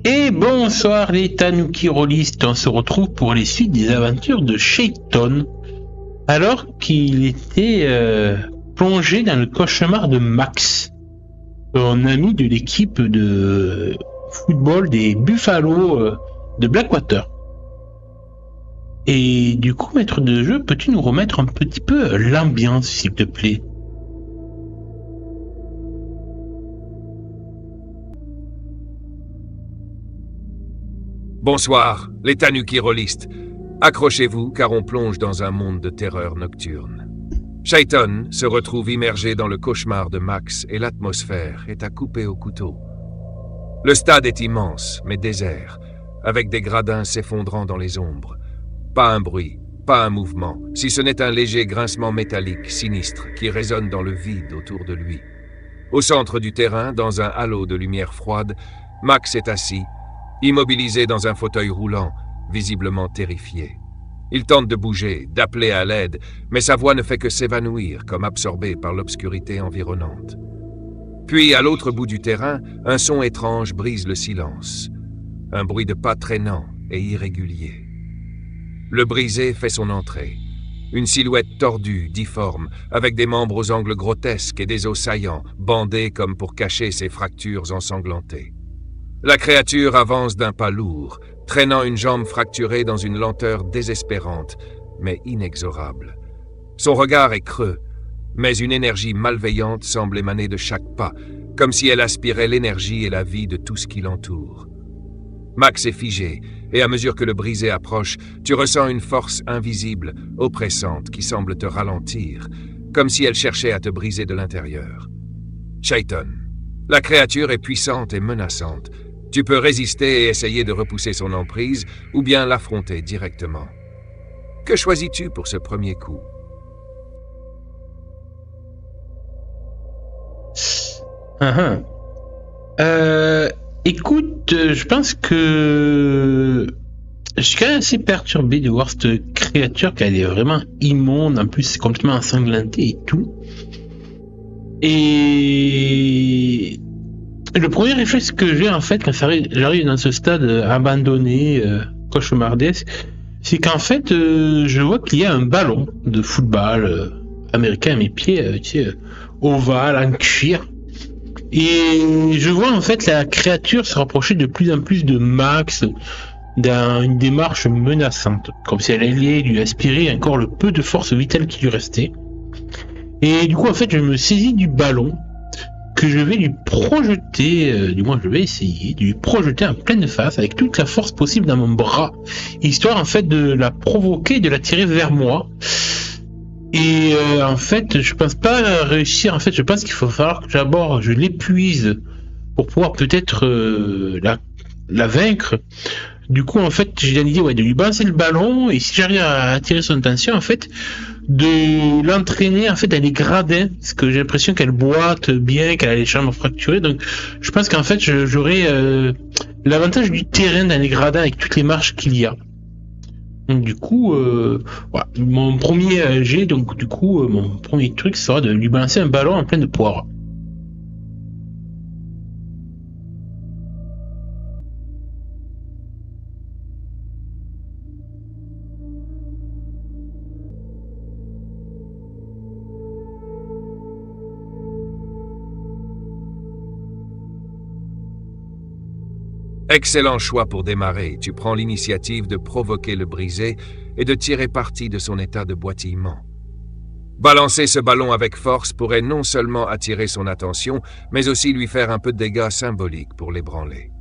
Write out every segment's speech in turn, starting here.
Et bonsoir les Tanuki Rollistes, on se retrouve pour les suites des aventures de Shayton, alors qu'il était plongé dans le cauchemar de Max, son ami de l'équipe de football des Buffalo de Blackwater. Et du coup, maître de jeu, peux-tu nous remettre un petit peu l'ambiance, s'il te plaît? Bonsoir, les Tanuki Rollistes. Accrochez-vous car on plonge dans un monde de terreur nocturne. Shayton se retrouve immergé dans le cauchemar de Max et l'atmosphère est à couper au couteau. Le stade est immense, mais désert, avec des gradins s'effondrant dans les ombres. Pas un bruit, pas un mouvement, si ce n'est un léger grincement métallique sinistre qui résonne dans le vide autour de lui. Au centre du terrain, dans un halo de lumière froide, Max est assis, immobilisé dans un fauteuil roulant, visiblement terrifié. Il tente de bouger, d'appeler à l'aide, mais sa voix ne fait que s'évanouir, comme absorbée par l'obscurité environnante. Puis, à l'autre bout du terrain, un son étrange brise le silence. Un bruit de pas traînant et irrégulier. Le brisé fait son entrée. Une silhouette tordue, difforme, avec des membres aux angles grotesques et des os saillants, bandés comme pour cacher ses fractures ensanglantées. La créature avance d'un pas lourd, traînant une jambe fracturée dans une lenteur désespérante, mais inexorable. Son regard est creux, mais une énergie malveillante semble émaner de chaque pas, comme si elle aspirait l'énergie et la vie de tout ce qui l'entoure. Max est figé, et à mesure que le brisé approche, tu ressens une force invisible, oppressante, qui semble te ralentir, comme si elle cherchait à te briser de l'intérieur. Shayton. La créature est puissante et menaçante. Tu peux résister et essayer de repousser son emprise, ou bien l'affronter directement. Que choisis-tu pour ce premier coup? Écoute, je pense que je suis quand même assez perturbé de voir cette créature qui est vraiment immonde, en plus c'est complètement ensanglanté et tout. Et le premier réflexe que j'ai en fait quand j'arrive dans ce stade abandonné, cauchemardesque, c'est qu'en fait je vois qu'il y a un ballon de football américain à mes pieds, ovale, en cuir. Et je vois en fait la créature se rapprocher de plus en plus de Max dans une démarche menaçante, comme si elle allait lui aspirer encore le peu de force vitale qui lui restait. Et du coup en fait je me saisis du ballon que je vais lui projeter, du moins je vais essayer de lui projeter en pleine face avec toute la force possible dans mon bras, histoire en fait de la provoquer, de la tirer vers moi. Et en fait, je pense pas réussir. En fait, je pense qu'il faut falloir que d'abord je l'épuise pour pouvoir peut-être la vaincre. Du coup, en fait, j'ai l'idée de lui balancer le ballon et si j'arrive à attirer son attention, en fait, de l'entraîner en fait dans les gradins, parce que j'ai l'impression qu'elle boite bien, qu'elle a les jambes fracturées. Donc, je pense qu'en fait, j'aurai l'avantage du terrain dans les gradins avec toutes les marches qu'il y a. Donc, du coup, voilà, mon premier jet, donc du coup, mon premier truc sera de lui balancer un ballon en pleine poire. Excellent choix pour démarrer. Tu prends l'initiative de provoquer le brisé et de tirer parti de son état de boitillement. Balancer ce ballon avec force pourrait non seulement attirer son attention, mais aussi lui faire un peu de dégâts symboliques pour l'ébranler.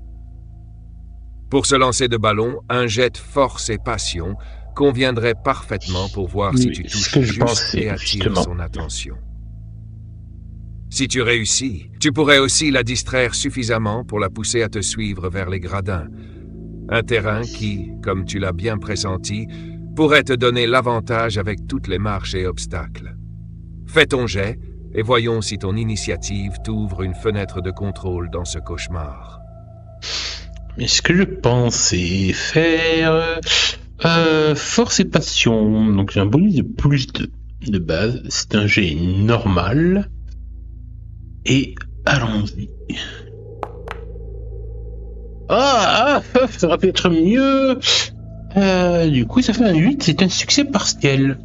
Pour se lancer de ballon, un jet de force et passion conviendrait parfaitement pour voir si tu touches juste et attires son attention. Si tu réussis, tu pourrais aussi la distraire suffisamment pour la pousser à te suivre vers les gradins. Un terrain qui, comme tu l'as bien pressenti, pourrait te donner l'avantage avec toutes les marches et obstacles. Fais ton jet et voyons si ton initiative t'ouvre une fenêtre de contrôle dans ce cauchemar. Mais ce que je pense, c'est faire force et passion. Donc j'ai un bonus de plus de base. C'est un jet normal. Et allons-y. Ça aurait pu être mieux. Du coup, ça fait un 8, c'est un succès partiel.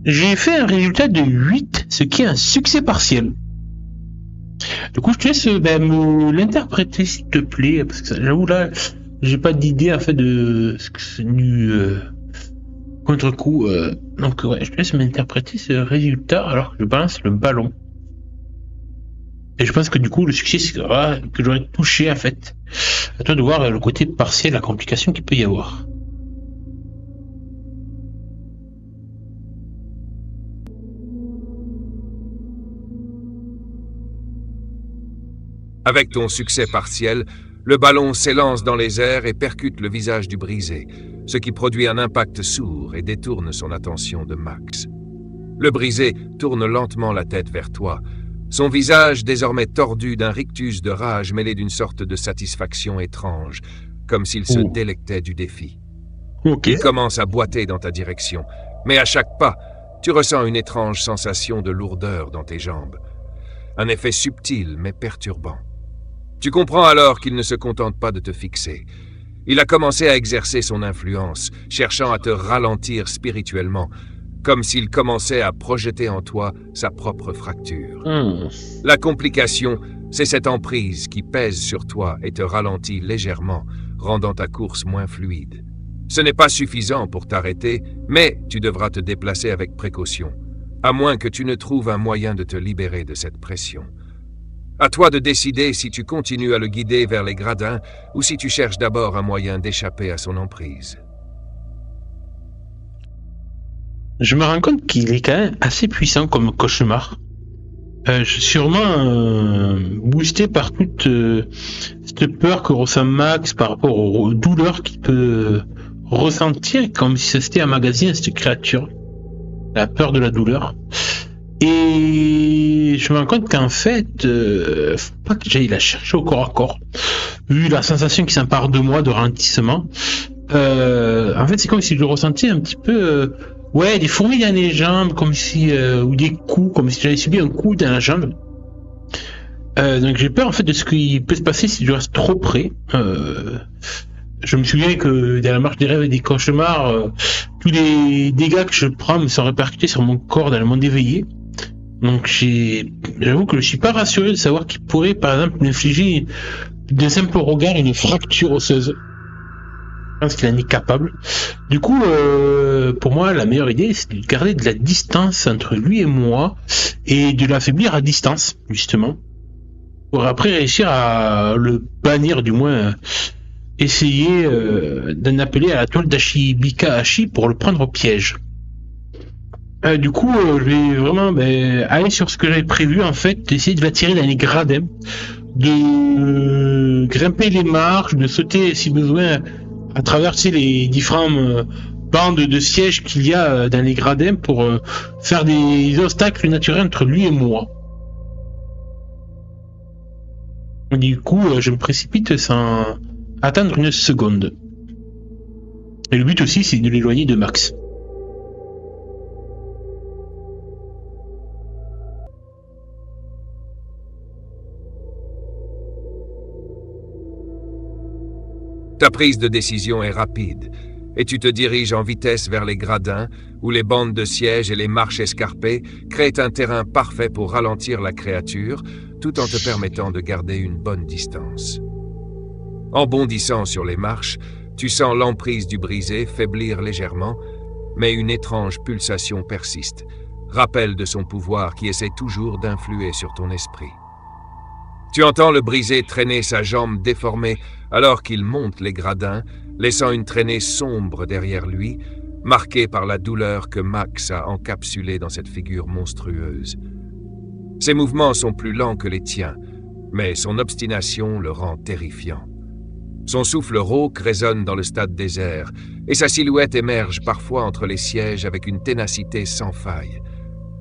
J'ai fait un résultat de 8, ce qui est un succès partiel. Du coup, je te laisse me l'interpréter, s'il te plaît, parce que j'avoue, là, j'ai pas d'idée, en fait, de ce que c'est du contre-coup. Donc, ouais, je te laisse m'interpréter ce résultat alors que je balance le ballon. Et je pense que, du coup, le succès sera que j'aurais touché, en fait. À toi de voir le côté partiel, la complication qu'il peut y avoir. Avec ton succès partiel, le ballon s'élance dans les airs et percute le visage du brisé, ce qui produit un impact sourd et détourne son attention de Max. Le brisé tourne lentement la tête vers toi, son visage désormais tordu d'un rictus de rage mêlé d'une sorte de satisfaction étrange, comme s'il se délectait du défi. Okay. Il commence à boiter dans ta direction, mais à chaque pas, tu ressens une étrange sensation de lourdeur dans tes jambes. Un effet subtil mais perturbant. Tu comprends alors qu'il ne se contente pas de te fixer. Il a commencé à exercer son influence, cherchant à te ralentir spirituellement, comme s'il commençait à projeter en toi sa propre fracture. La complication, c'est cette emprise qui pèse sur toi et te ralentit légèrement, rendant ta course moins fluide. Ce n'est pas suffisant pour t'arrêter, mais tu devras te déplacer avec précaution, à moins que tu ne trouves un moyen de te libérer de cette pression. À toi de décider si tu continues à le guider vers les gradins ou si tu cherches d'abord un moyen d'échapper à son emprise. Je me rends compte qu'il est quand même assez puissant comme cauchemar. Je suis sûrement boosté par toute cette peur que ressent Max par rapport aux douleurs qu'il peut ressentir, comme si c'était un magazine, cette créature. La peur de la douleur. Et je me rends compte qu'en fait, faut pas que j'aille la chercher au corps à corps. Vu la sensation qui s'empare de moi de ralentissement, en fait, c'est comme si je ressentais un petit peu, des fourmis dans les jambes, comme si, ou des coups, comme si j'avais subi un coup dans la jambe. Donc j'ai peur en fait de ce qui peut se passer si je reste trop près. Je me souviens que dans la marche des rêves et des cauchemars, tous les dégâts que je prends me sont répercutés sur mon corps dans le monde éveillé. Donc j'avoue que je suis pas rassuré de savoir qu'il pourrait par exemple m'infliger d'un simple regard une fracture osseuse. Je pense qu'il en est capable. Du coup, pour moi, la meilleure idée, c'est de garder de la distance entre lui et moi et de l'affaiblir à distance, justement, pour après réussir à le bannir, du moins essayer d'en appeler à la toile d'Ashibika Hashi pour le prendre au piège. Du coup, je vais vraiment aller sur ce que j'avais prévu, en fait, d'essayer de l'attirer dans les gradins, de grimper les marches, de sauter si besoin à travers les différentes bandes de sièges qu'il y a dans les gradins pour faire des obstacles naturels entre lui et moi. Du coup, je me précipite sans attendre une seconde. Et le but aussi, c'est de l'éloigner de Max. Ta prise de décision est rapide, et tu te diriges en vitesse vers les gradins, où les bandes de sièges et les marches escarpées créent un terrain parfait pour ralentir la créature, tout en te permettant de garder une bonne distance. En bondissant sur les marches, tu sens l'emprise du brisé faiblir légèrement, mais une étrange pulsation persiste, rappel de son pouvoir qui essaie toujours d'influer sur ton esprit. Tu entends le brisé traîner sa jambe déformée alors qu'il monte les gradins, laissant une traînée sombre derrière lui, marquée par la douleur que Max a encapsulée dans cette figure monstrueuse. Ses mouvements sont plus lents que les tiens, mais son obstination le rend terrifiant. Son souffle rauque résonne dans le stade désert, et sa silhouette émerge parfois entre les sièges avec une ténacité sans faille.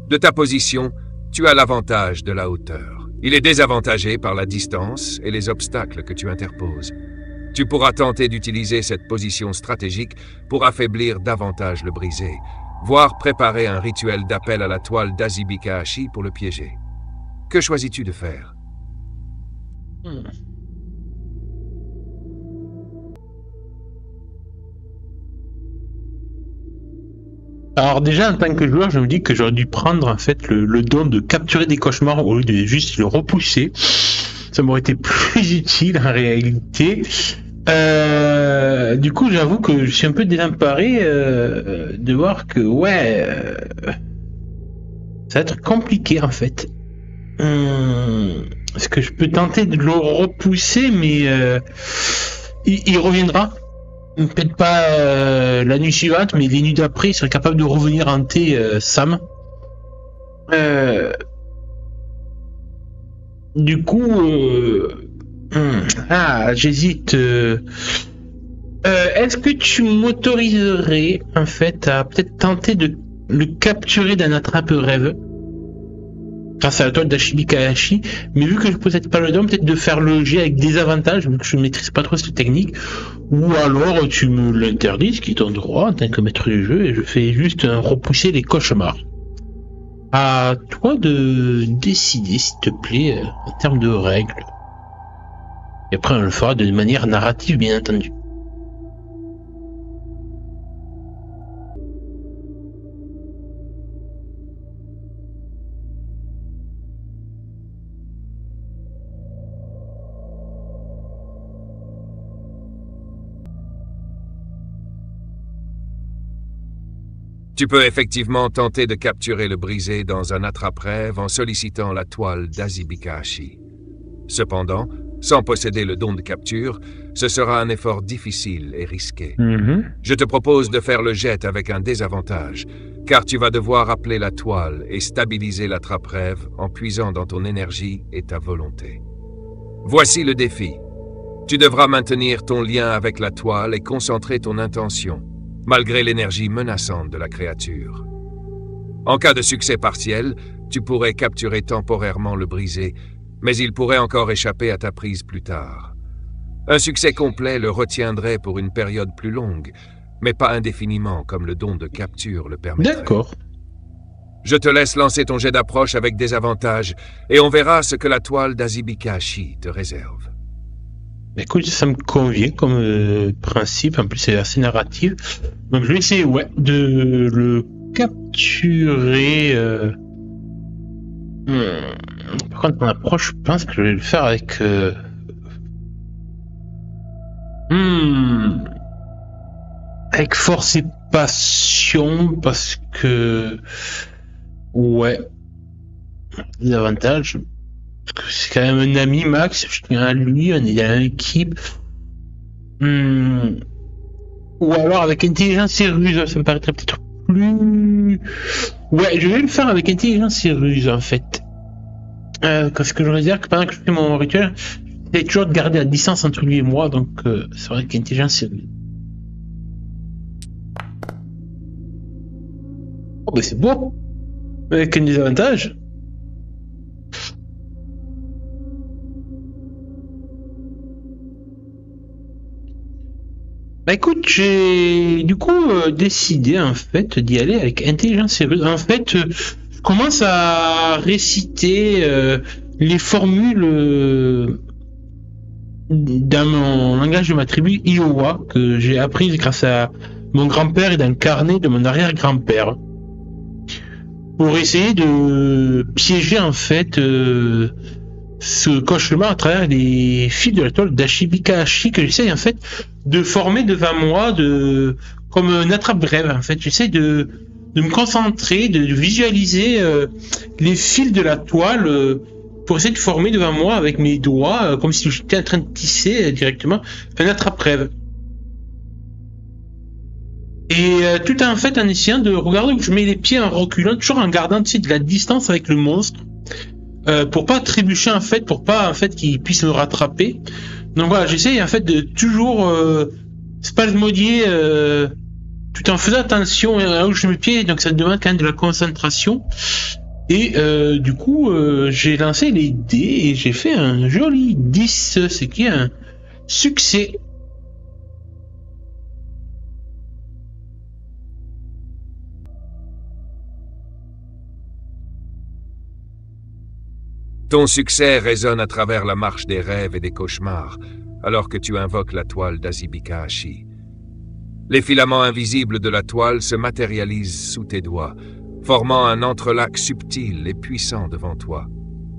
De ta position, tu as l'avantage de la hauteur. Il est désavantagé par la distance et les obstacles que tu interposes. Tu pourras tenter d'utiliser cette position stratégique pour affaiblir davantage le brisé, voire préparer un rituel d'appel à la toile d'Ashibika Hashi pour le piéger. Que choisis-tu de faire ? Hmm. Alors déjà, en tant que joueur, je me dis que j'aurais dû prendre en fait le don de capturer des cauchemars au lieu de juste le repousser. Ça m'aurait été plus utile en réalité. Du coup, j'avoue que je suis un peu désemparé de voir que ouais, ça va être compliqué en fait. Est-ce que je peux tenter de le repousser, mais il reviendra. Peut-être pas la nuit suivante, mais les nuits d'après, il serait capable de revenir hanter Sam. Euh, du coup, j'hésite. Est-ce que tu m'autoriserais, en fait, à peut-être tenter de le capturer d'un attrape-rêve grâce à la toile d'Ashibikayashi, mais vu que je possède pas le don, peut-être de faire le jet avec des avantages, vu que je ne maîtrise pas trop cette technique, ou alors tu me l'interdis, ce qui est ton droit en tant que maître du jeu, et je fais juste repousser les cauchemars. À toi de décider, s'il te plaît, en termes de règles. Et après, on le fera de manière narrative, bien entendu. Tu peux effectivement tenter de capturer le brisé dans un attrape-rêve en sollicitant la toile d'Azibikashi. Cependant, sans posséder le don de capture, ce sera un effort difficile et risqué. Je te propose de faire le jet avec un désavantage, car tu vas devoir appeler la toile et stabiliser l'attrape-rêve en puisant dans ton énergie et ta volonté. Voici le défi. Tu devras maintenir ton lien avec la toile et concentrer ton intention, malgré l'énergie menaçante de la créature. En cas de succès partiel, tu pourrais capturer temporairement le brisé, mais il pourrait encore échapper à ta prise plus tard. Un succès complet le retiendrait pour une période plus longue, mais pas indéfiniment comme le don de capture le permettrait. D'accord. Je te laisse lancer ton jet d'approche avec des avantages, et on verra ce que la toile d'Azibikashi te réserve. Écoute, ça me convient comme principe, en plus c'est assez narratif. Donc je vais essayer de le capturer. Par contre, mon approche, je pense que je vais le faire avec... avec force et passion, parce que... Ouais, les avantages... C'est quand même un ami, Max, je tiens à lui, on est dans l'équipe. Ou alors avec intelligence et ruse, ça me paraîtrait peut-être plus... Ouais, je vais le faire avec intelligence et ruse, en fait. Parce que je réserve que pendant que je fais mon rituel, j'essaie toujours de garder la distance entre lui et moi, donc c'est vrai qu'intelligence et ruse. Oh, bah c'est beau! Avec un désavantage. Bah écoute, j'ai du coup décidé en fait d'y aller avec intelligence et ruse. En fait, je commence à réciter les formules dans mon langage de ma tribu Iowa que j'ai apprise grâce à mon grand-père et dans le carnet de mon arrière-grand-père pour essayer de piéger en fait ce cauchemar à travers les fils de la toile d'Ashibikashi que j'essaye en fait de former devant moi comme un attrape-rêve en fait. J'essaye de me concentrer, de visualiser les fils de la toile pour essayer de former devant moi avec mes doigts comme si j'étais en train de tisser directement un attrape-rêve. Et tout en fait en essayant de regarder où je mets les pieds en reculant, toujours en gardant de la distance avec le monstre. Pour pas trébucher en fait, pour pas en fait qu'il puisse me rattraper. Donc voilà, j'essaye en fait de toujours spasmodier tout en faisant attention à où je mets mes pieds, donc ça demande quand même de la concentration. Et du coup, j'ai lancé les dés et j'ai fait un joli 10, ce qui est un succès. Ton succès résonne à travers la marche des rêves et des cauchemars, alors que tu invoques la toile d'Azibika-Hashi. Les filaments invisibles de la toile se matérialisent sous tes doigts, formant un entrelac subtil et puissant devant toi.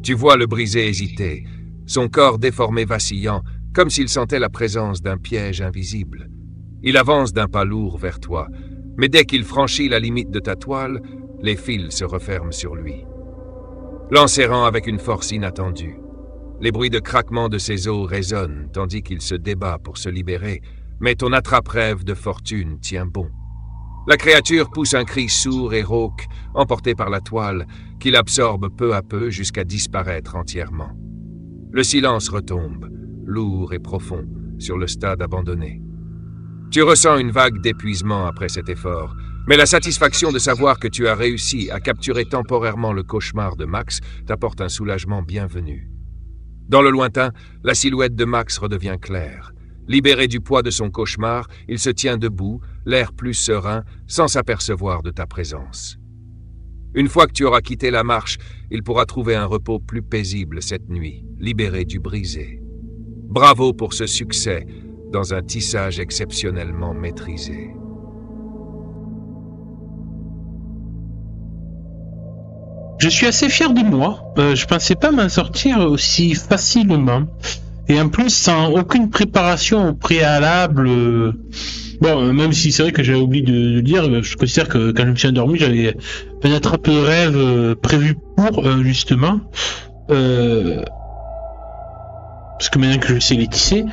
Tu vois le brisé hésiter, son corps déformé vacillant, comme s'il sentait la présence d'un piège invisible. Il avance d'un pas lourd vers toi, mais dès qu'il franchit la limite de ta toile, les fils se referment sur lui, l'enserrant avec une force inattendue. Les bruits de craquement de ses os résonnent tandis qu'il se débat pour se libérer, mais ton attrape-rêve de fortune tient bon. La créature pousse un cri sourd et rauque, emporté par la toile, qui l'absorbe peu à peu jusqu'à disparaître entièrement. Le silence retombe, lourd et profond, sur le stade abandonné. Tu ressens une vague d'épuisement après cet effort, mais la satisfaction de savoir que tu as réussi à capturer temporairement le cauchemar de Max t'apporte un soulagement bienvenu. Dans le lointain, la silhouette de Max redevient claire. Libéré du poids de son cauchemar, il se tient debout, l'air plus serein, sans s'apercevoir de ta présence. Une fois que tu auras quitté la marche, il pourra trouver un repos plus paisible cette nuit, libéré du brisé. Bravo pour ce succès, dans un tissage exceptionnellement maîtrisé. Je suis assez fier de moi. Je pensais pas m'en sortir aussi facilement. Et en plus, sans aucune préparation au préalable. Bon, même si c'est vrai que j'avais oublié de le dire, je considère que quand je me suis endormi, j'avais un attrape-rêve prévu pour, justement. Parce que maintenant que je sais les tisser.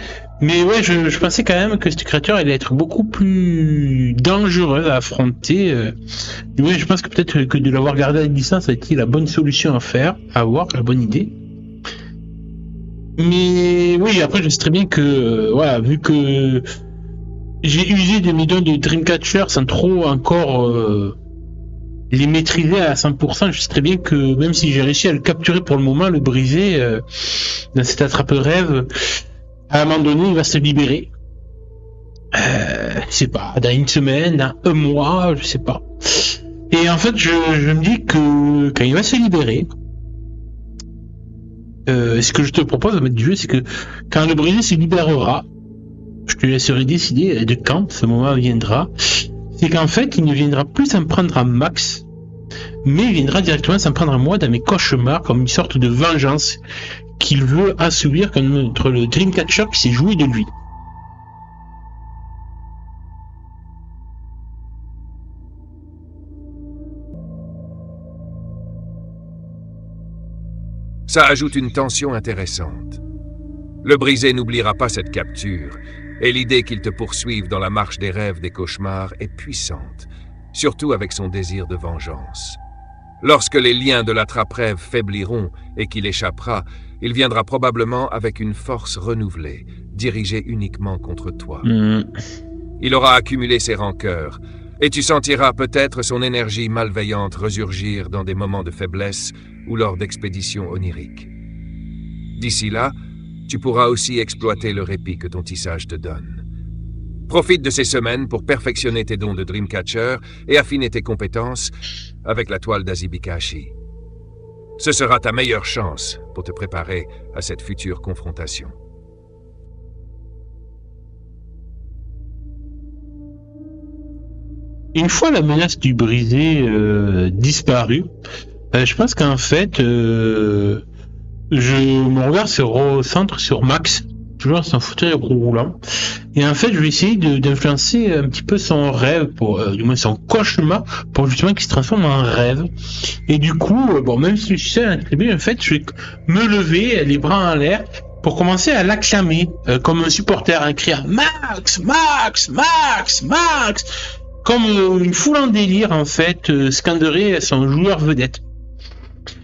Mais ouais, je pensais quand même que cette créature allait être beaucoup plus dangereuse à affronter. Ouais, je pense que peut-être que de l'avoir gardé à distance a été la bonne solution à faire, à avoir, la bonne idée. Mais oui, après je sais très bien que, voilà, vu que j'ai usé de mes dons de Dreamcatcher sans trop encore les maîtriser à 100%, je sais très bien que même si j'ai réussi à le capturer pour le moment, le briser dans cet attrape-rêve, à un moment donné, il va se libérer. Je sais pas, dans une semaine, dans un mois, je sais pas. Et en fait, je me dis que quand il va se libérer, ce que je te propose, maître du jeu, c'est que quand le brisé se libérera, je te laisserai décider de quand ce moment viendra. C'est qu'en fait, il ne viendra plus s'en prendre à Max, mais il viendra directement s'en prendre à moi dans mes cauchemars, comme une sorte de vengeance qu'il veut assouvir contre le Dreamcatcher qui s'est joué de lui. Ça ajoute une tension intéressante. Le brisé n'oubliera pas cette capture, et l'idée qu'il te poursuive dans la marche des rêves des cauchemars est puissante, surtout avec son désir de vengeance. Lorsque les liens de l'attrape-rêve faibliront et qu'il échappera, il viendra probablement avec une force renouvelée, dirigée uniquement contre toi. Il aura accumulé ses rancœurs, et tu sentiras peut-être son énergie malveillante resurgir dans des moments de faiblesse ou lors d'expéditions oniriques. D'ici là, tu pourras aussi exploiter le répit que ton tissage te donne. Profite de ces semaines pour perfectionner tes dons de Dreamcatcher et affiner tes compétences avec la toile d'Azibika-Hashi. Ce sera ta meilleure chance pour te préparer à cette future confrontation. Une fois la menace du brisé disparue, je pense qu'en fait, mon regard se recentre sur Max, toujours dans son fauteuil roulant, et en fait, je vais essayer d'influencer un petit peu son rêve, du moins son cauchemar, pour justement qu'il se transforme en rêve. Et du coup, bon, même si je suis seul à l'attribuer, en fait, je vais me lever, les bras en l'air, pour commencer à l'acclamer, comme un supporter, en criant Max, Max, Max, Max, comme une foule en délire, en fait, scanderait son joueur vedette.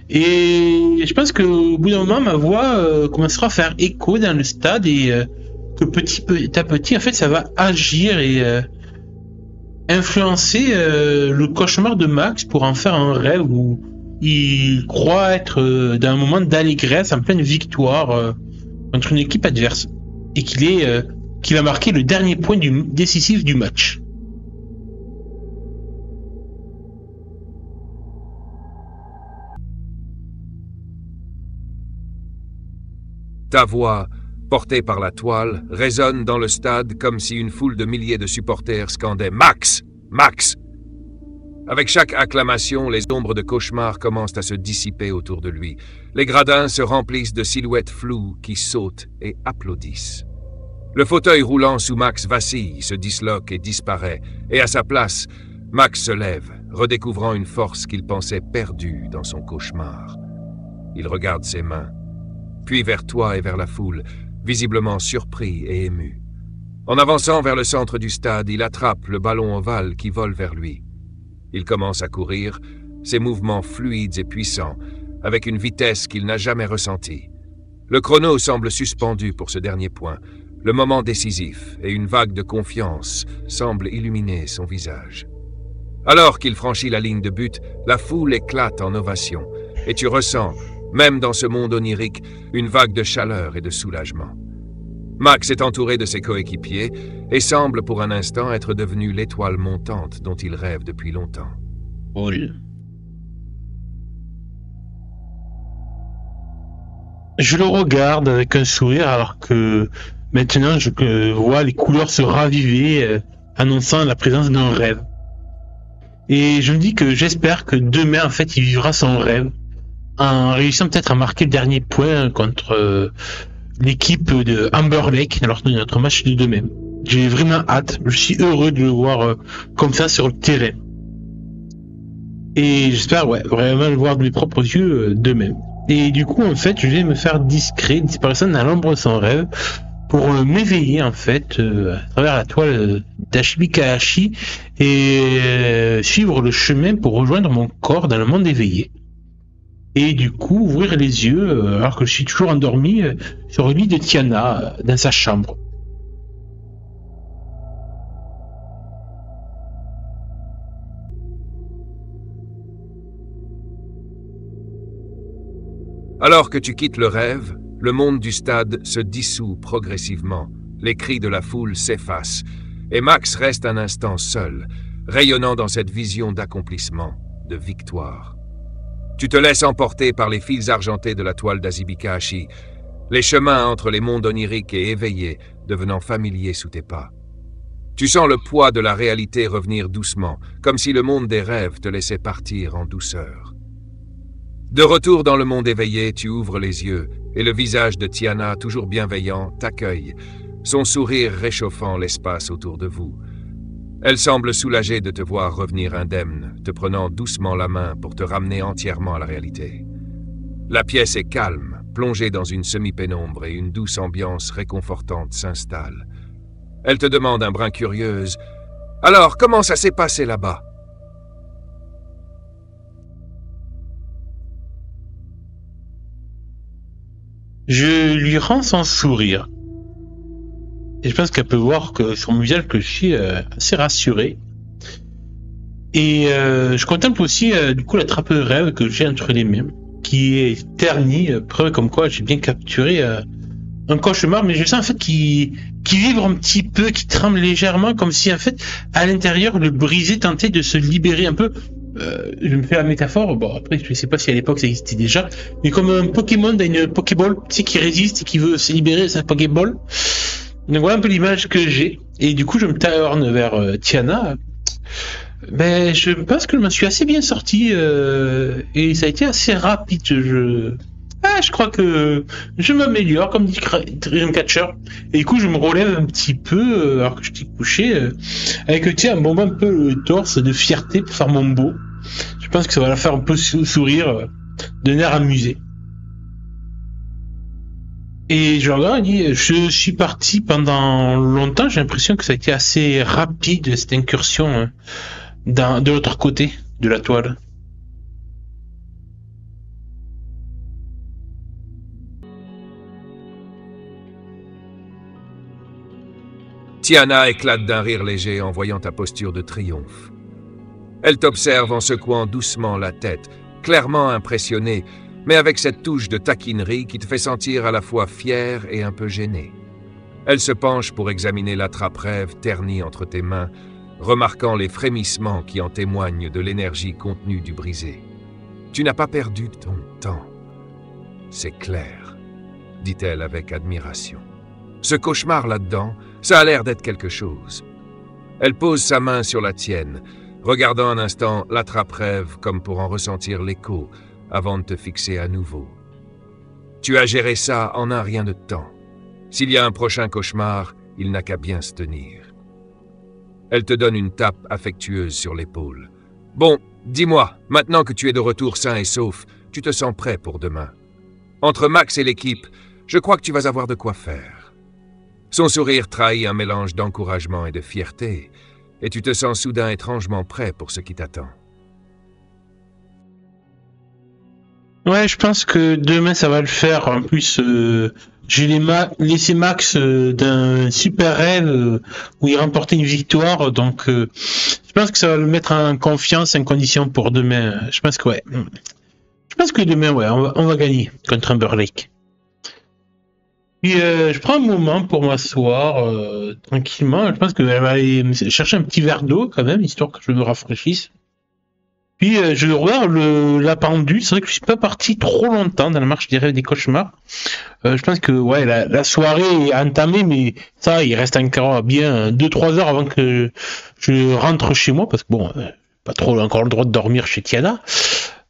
Et je pense qu'au bout d'un moment, ma voix commencera à faire écho dans le stade et que petit à petit, en fait, ça va agir et influencer le cauchemar de Max pour en faire un rêve où il croit être dans un moment d'allégresse, en pleine victoire contre une équipe adverse et qu'il a marqué le dernier point décisif du match. Ta voix, portée par la toile, résonne dans le stade comme si une foule de milliers de supporters scandait « Max! Max !» Avec chaque acclamation, les ombres de cauchemar commencent à se dissiper autour de lui. Les gradins se remplissent de silhouettes floues qui sautent et applaudissent. Le fauteuil roulant sous Max vacille, se disloque et disparaît, et à sa place, Max se lève, redécouvrant une force qu'il pensait perdue dans son cauchemar. Il regarde ses mains, puis vers toi et vers la foule, visiblement surpris et ému. En avançant vers le centre du stade, il attrape le ballon ovale qui vole vers lui. Il commence à courir, ses mouvements fluides et puissants, avec une vitesse qu'il n'a jamais ressentie. Le chrono semble suspendu pour ce dernier point, le moment décisif, et une vague de confiance semble illuminer son visage. Alors qu'il franchit la ligne de but, la foule éclate en ovation, et tu ressens, même dans ce monde onirique, une vague de chaleur et de soulagement. Max est entouré de ses coéquipiers et semble pour un instant être devenu l'étoile montante dont il rêve depuis longtemps. Cool. Je le regarde avec un sourire alors que maintenant je vois les couleurs se raviver, annonçant la présence d'un rêve. Et je me dis que j'espère que demain, en fait, il vivra son rêve en réussissant peut-être à marquer le dernier point contre l'équipe de Amber Lake lors de notre match de demain. J'ai vraiment hâte. Je suis heureux de le voir comme ça sur le terrain. Et j'espère vraiment le voir de mes propres yeux demain. Et du coup, en fait, je vais me faire discret, disparaître dans l'ombre de son rêve pour m'éveiller, en fait, à travers la toile d'Ashibikahashi et suivre le chemin pour rejoindre mon corps dans le monde éveillé. Et du coup, ouvrir les yeux, alors que je suis toujours endormi, sur le lit de Tiana, dans sa chambre. Alors que tu quittes le rêve, le monde du stade se dissout progressivement. Les cris de la foule s'effacent, et Max reste un instant seul, rayonnant dans cette vision d'accomplissement, de victoire. Tu te laisses emporter par les fils argentés de la toile d'Ashibikahashi, les chemins entre les mondes oniriques et éveillés devenant familiers sous tes pas. Tu sens le poids de la réalité revenir doucement, comme si le monde des rêves te laissait partir en douceur. De retour dans le monde éveillé, tu ouvres les yeux, et le visage de Tiana, toujours bienveillant, t'accueille, son sourire réchauffant l'espace autour de vous. Elle semble soulagée de te voir revenir indemne, te prenant doucement la main pour te ramener entièrement à la réalité. La pièce est calme, plongée dans une semi-pénombre et une douce ambiance réconfortante s'installe. Elle te demande un brin curieuse « Alors, comment ça s'est passé là-bas » Je lui rends son sourire. Et je pense qu'elle peut voir que sur mon visage que je suis assez rassuré. Et je contemple aussi du coup la trappe de rêve que j'ai entre les mains, qui est ternie, preuve comme quoi j'ai bien capturé un cauchemar, mais je sens en fait qui vibre un petit peu, qui tremble légèrement, comme si en fait à l'intérieur le brisé tentait de se libérer un peu. Je me fais la métaphore, bon après je sais pas si à l'époque ça existait déjà, mais comme un Pokémon dans une Pokéball, tu sais, qui résiste et qui veut se libérer de sa Pokéball. Donc voilà un peu l'image que j'ai, et du coup je me tourne vers Tiana. Ben je pense que je m'en suis assez bien sorti, et ça a été assez rapide. Je crois que je m'améliore, comme dit Dreamcatcher. Et du coup, je me relève un petit peu, alors que je t'ai couché, avec un moment un peu le torse de fierté pour faire mon beau. Je pense que ça va la faire un peu sourire, d'un air amusé. Et je regarde et dis, je suis parti pendant longtemps, j'ai l'impression que ça a été assez rapide, cette incursion, de l'autre côté de la toile. Tiana éclate d'un rire léger en voyant ta posture de triomphe. Elle t'observe en secouant doucement la tête, clairement impressionnée, mais avec cette touche de taquinerie qui te fait sentir à la fois fier et un peu gêné. Elle se penche pour examiner la trappe-rêve ternie entre tes mains, remarquant les frémissements qui en témoignent de l'énergie contenue du brisé. Tu n'as pas perdu ton temps. C'est clair. dit-elle avec admiration. Ce cauchemar là-dedans, ça a l'air d'être quelque chose. Elle pose sa main sur la tienne, regardant un instant l'attrape-rêve comme pour en ressentir l'écho, avant de te fixer à nouveau. Tu as géré ça en un rien de temps. S'il y a un prochain cauchemar, il n'a qu'à bien se tenir. Elle te donne une tape affectueuse sur l'épaule. Bon, dis-moi, maintenant que tu es de retour sain et sauf, tu te sens prêt pour demain. Entre Max et l'équipe, je crois que tu vas avoir de quoi faire. Son sourire trahit un mélange d'encouragement et de fierté, et tu te sens soudain étrangement prêt pour ce qui t'attend. Ouais, je pense que demain ça va le faire. En plus, j'ai laissé Max d'un super rêve où il remportait une victoire, donc je pense que ça va le mettre en confiance, en condition pour demain. Je pense que ouais. Je pense que demain, ouais, on va gagner contre Timberlake. Puis je prends un moment pour m'asseoir tranquillement. Je pense que elle va aller chercher un petit verre d'eau quand même, histoire que je me rafraîchisse. Puis je regarde la pendule. C'est vrai que je suis pas parti trop longtemps dans la marche des rêves des cauchemars. Je pense que ouais, la soirée est entamée, mais ça, il reste encore bien 2-3 heures avant que je rentre chez moi, parce que bon, pas trop encore le droit de dormir chez Tiana.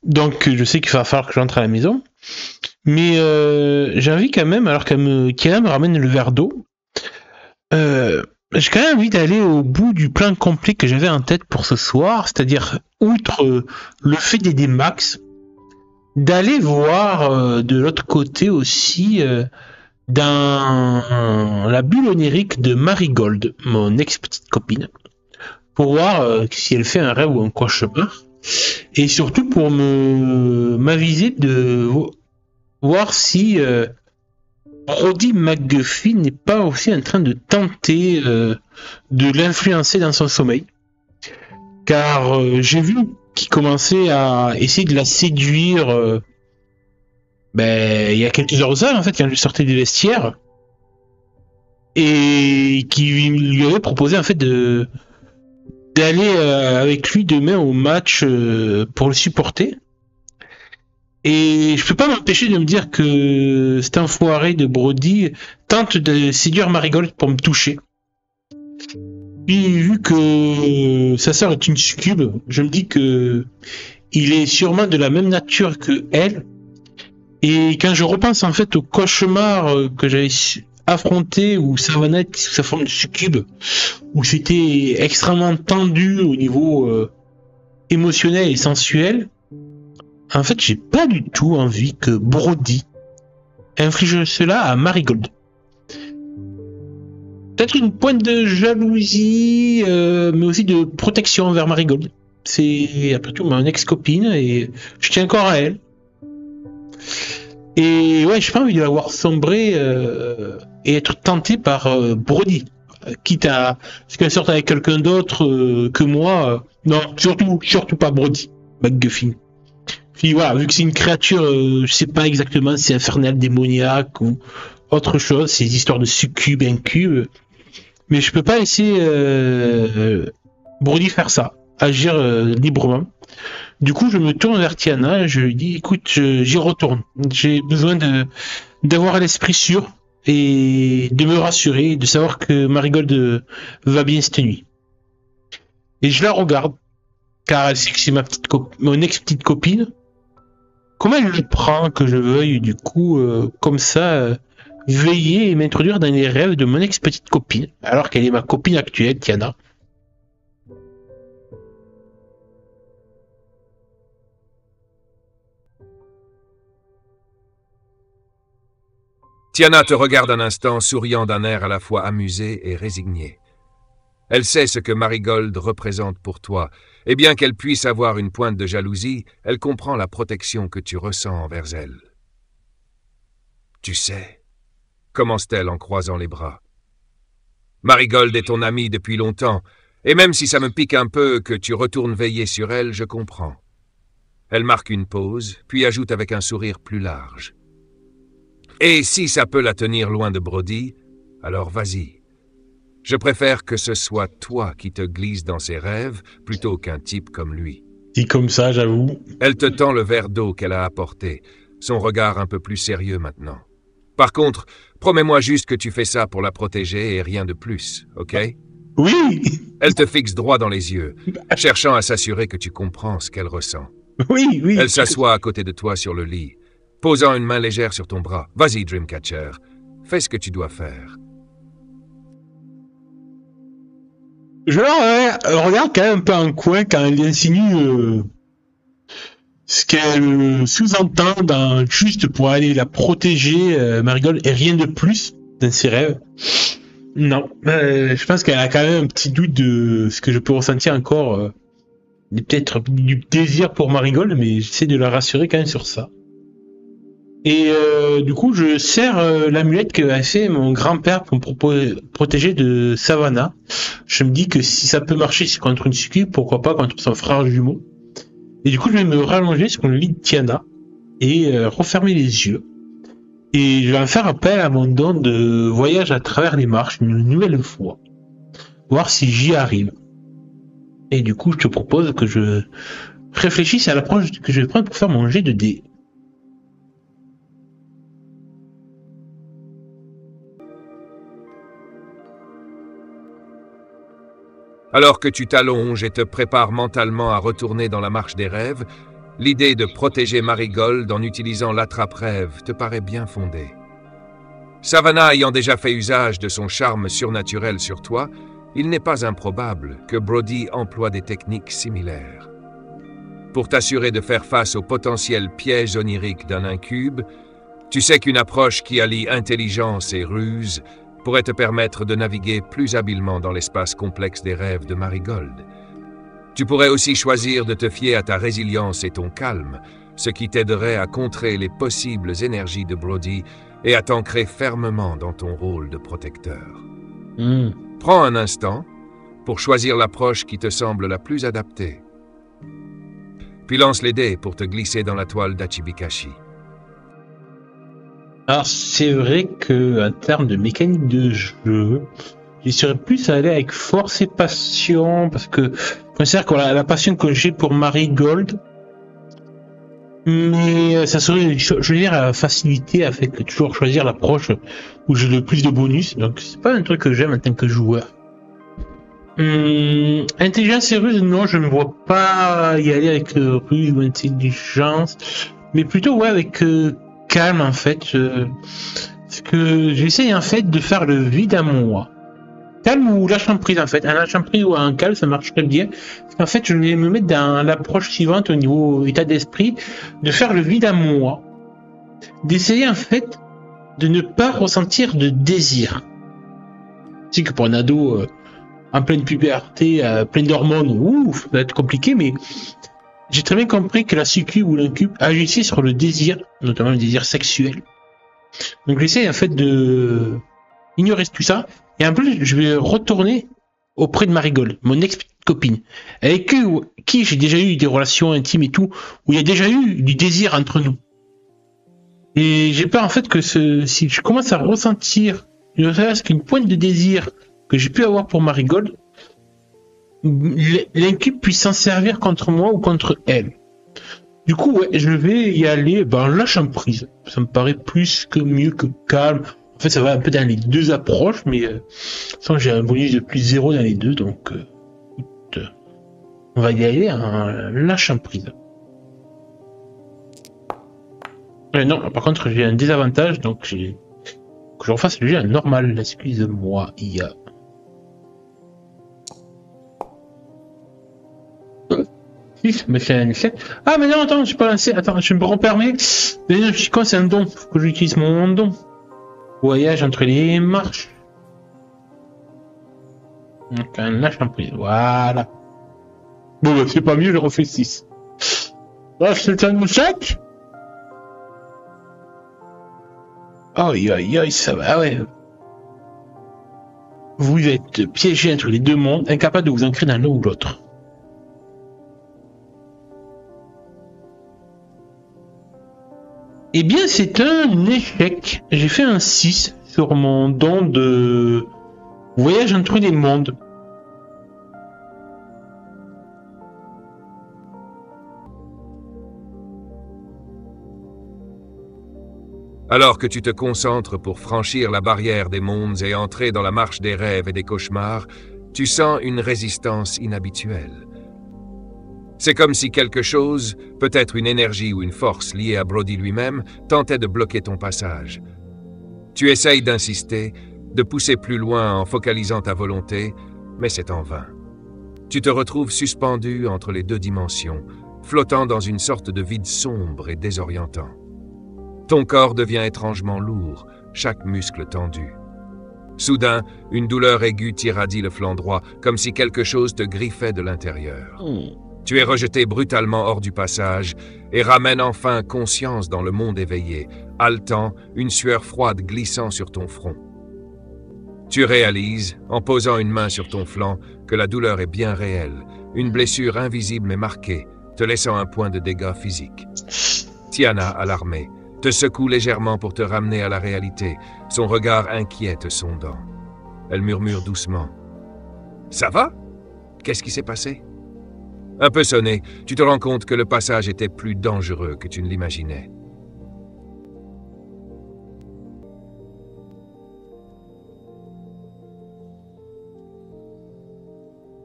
Donc je sais qu'il va falloir que j'entre à la maison. Mais j'ai envie quand même, alors Tiana me ramène le verre d'eau, j'ai quand même envie d'aller au bout du plan complet que j'avais en tête pour ce soir, c'est-à-dire, outre le fait d'aider Max, d'aller voir de l'autre côté aussi dans la bulle onirique de Marigold, mon ex-petite copine, pour voir si elle fait un rêve ou un cauchemar, et surtout pour m'aviser de voir si Brody McGuffey n'est pas aussi en train de tenter de l'influencer dans son sommeil. Car j'ai vu qu'il commençait à essayer de la séduire il y a quelques heures de ça, en fait, quand je sortais du vestiaire. Et qui lui avait proposé en fait d'aller avec lui demain au match pour le supporter. Et je peux pas m'empêcher de me dire que cet enfoiré de Brody tente de séduire Marigold pour me toucher. Puis vu que sa sœur est une succube, je me dis que il est sûrement de la même nature que elle. Et quand je repense en fait au cauchemar que j'avais affronté, où Savannah était sous sa forme de succube, où c'était extrêmement tendu au niveau émotionnel et sensuel, en fait, j'ai pas du tout envie que Brody inflige cela à Marigold. Peut-être une pointe de jalousie, mais aussi de protection envers Marigold. C'est après tout mon ex-copine et je tiens encore à elle. Et ouais, j'ai pas envie de la voir sombrer et être tenté par Brody. Quitte à ce qu'elle sorte avec quelqu'un d'autre que moi. Non, surtout pas Brody McGuffin. Puis voilà, vu que c'est une créature, je sais pas exactement si c'est infernal, démoniaque ou autre chose, c'est des histoires de succube, incube. Mais je peux pas laisser Brody faire ça, agir librement. Du coup, je me tourne vers Tiana et je lui dis, écoute, j'y retourne. J'ai besoin d'avoir l'esprit sûr et de me rassurer, de savoir que Marigold va bien cette nuit. Et je la regarde, car elle sait que c'est mon ex-petite copine. Comment elle le prend que je veuille, du coup, comme ça, veiller et m'introduire dans les rêves de mon ex-petite copine, alors qu'elle est ma copine actuelle, Tiana. Tiana te regarde un instant, souriant d'un air à la fois amusé et résigné. Elle sait ce que Marigold représente pour toi, et bien qu'elle puisse avoir une pointe de jalousie, elle comprend la protection que tu ressens envers elle. Tu sais, commence-t-elle en croisant les bras. Marigold est ton amie depuis longtemps, et même si ça me pique un peu que tu retournes veiller sur elle, je comprends. Elle marque une pause, puis ajoute avec un sourire plus large. Et si ça peut la tenir loin de Brody, alors vas-y. Je préfère que ce soit toi qui te glisses dans ses rêves plutôt qu'un type comme lui. Dit comme ça, j'avoue. Elle te tend le verre d'eau qu'elle a apporté, son regard un peu plus sérieux maintenant. Par contre, promets-moi juste que tu fais ça pour la protéger et rien de plus, ok? Oui, Elle te fixe droit dans les yeux, cherchant à s'assurer que tu comprends ce qu'elle ressent. oui, oui. Elle s'assoit à côté de toi sur le lit, posant une main légère sur ton bras. Vas-y, Dreamcatcher, fais ce que tu dois faire. Je regarde quand même un peu en coin quand elle insinue ce qu'elle sous-entend juste pour aller la protéger, Marigold, et rien de plus dans ses rêves. Non, je pense qu'elle a quand même un petit doute de ce que je peux ressentir encore, peut-être du désir pour Marigold, mais j'essaie de la rassurer quand même sur ça. Et du coup, je sers l'amulette qu'a fait mon grand-père pour me protéger de Savannah. Je me dis que si ça peut marcher contre une succube, pourquoi pas contre son frère jumeau. Et du coup, je vais me rallonger sur le lit de Tiana et refermer les yeux. Et je vais faire appel à mon don de voyage à travers les marches une nouvelle fois. Voir si j'y arrive. Et du coup, je te propose que je réfléchisse à l'approche que je vais prendre pour faire mon jet de dés. Alors que tu t'allonges et te prépares mentalement à retourner dans la marche des rêves, l'idée de protéger Marigold en utilisant l'attrape-rêve te paraît bien fondée. Savannah ayant déjà fait usage de son charme surnaturel sur toi, il n'est pas improbable que Brody emploie des techniques similaires. Pour t'assurer de faire face aux potentiels pièges oniriques d'un incube, tu sais qu'une approche qui allie intelligence et ruse pourrait te permettre de naviguer plus habilement dans l'espace complexe des rêves de Marigold. Tu pourrais aussi choisir de te fier à ta résilience et ton calme, ce qui t'aiderait à contrer les possibles énergies de Brody et à t'ancrer fermement dans ton rôle de protecteur. Prends un instant pour choisir l'approche qui te semble la plus adaptée. Puis lance les dés pour te glisser dans la toile d'Achibikashi. Alors c'est vrai que en termes de mécanique de jeu, j'y serais plus allé avec force et passion parce que je considère que la passion que j'ai pour Marigold, mais ça serait, je veux dire, la facilité à fait que toujours choisir l'approche où j'ai le plus de bonus. Donc c'est pas un truc que j'aime en tant que joueur. Intelligence et ruse, non, je ne vois pas y aller avec ruse ou intelligence, mais plutôt ouais avec calme en fait. Parce que j'essaye en fait de faire le vide à moi. Calme ou lâcher prise en fait. Un lâcher prise ou un calme, ça marche très bien. Parce qu'en fait, je vais me mettre dans l'approche suivante au niveau état d'esprit, de faire le vide à moi. D'essayer en fait de ne pas ressentir de désir. C'est que pour un ado en pleine puberté, plein d'hormones, ouf, ça va être compliqué, mais j'ai très bien compris que la succube ou l'incube agissait sur le désir, notamment le désir sexuel. Donc j'essaie en fait de ignorer tout ça. Et en plus, je vais retourner auprès de Marigold, mon ex-copine, avec qui j'ai déjà eu des relations intimes et tout, où il y a déjà eu du désir entre nous. Et j'ai peur en fait que si je commence à ressentir ne serait-ce qu'une pointe de désir que j'ai pu avoir pour Marigold, l'incube puisse s'en servir contre moi ou contre elle. Du coup, ouais, je vais y aller en lâchant prise. Ça me paraît plus que mieux que calme. En fait, ça va un peu dans les deux approches, mais sans j'ai un bonus de plus 0 dans les deux, donc écoute, on va y aller en lâchant prise. Non, par contre, j'ai un désavantage, donc j'ai que je refasse le jeu normal. Excuse-moi, IA. Mais c'est un 7. Ah, mais non, attends, je suis pas lancé. Attends, je me permets. Mais non, je suis con, c'est un don. Faut que j'utilise mon don. Voyage entre les marches. Donc, un lâche en prise. Voilà. Bon, bah, c'est pas mieux, je refais 6. Là, c'est le temps de chaque. Aïe, aïe, aïe, ça va, ouais. Vous êtes piégé entre les deux mondes, incapable de vous ancrer dans l'un ou l'autre. Eh bien, c'est un échec. J'ai fait un 6 sur mon don de voyage entre les mondes. Alors que tu te concentres pour franchir la barrière des mondes et entrer dans la marche des rêves et des cauchemars, tu sens une résistance inhabituelle. C'est comme si quelque chose, peut-être une énergie ou une force liée à Brody lui-même, tentait de bloquer ton passage. Tu essayes d'insister, de pousser plus loin en focalisant ta volonté, mais c'est en vain. Tu te retrouves suspendu entre les deux dimensions, flottant dans une sorte de vide sombre et désorientant. Ton corps devient étrangement lourd, chaque muscle tendu. Soudain, une douleur aiguë t'irradie le flanc droit, comme si quelque chose te griffait de l'intérieur. Tu es rejeté brutalement hors du passage et ramènes enfin conscience dans le monde éveillé, haletant, une sueur froide glissant sur ton front. Tu réalises, en posant une main sur ton flanc, que la douleur est bien réelle, une blessure invisible mais marquée, te laissant un point de dégâts physiques. Tiana, alarmée, te secoue légèrement pour te ramener à la réalité, son regard inquiet te sondant. Elle murmure doucement. « Ça va? Qu'est-ce qui s'est passé ?» Un peu sonné, tu te rends compte que le passage était plus dangereux que tu ne l'imaginais.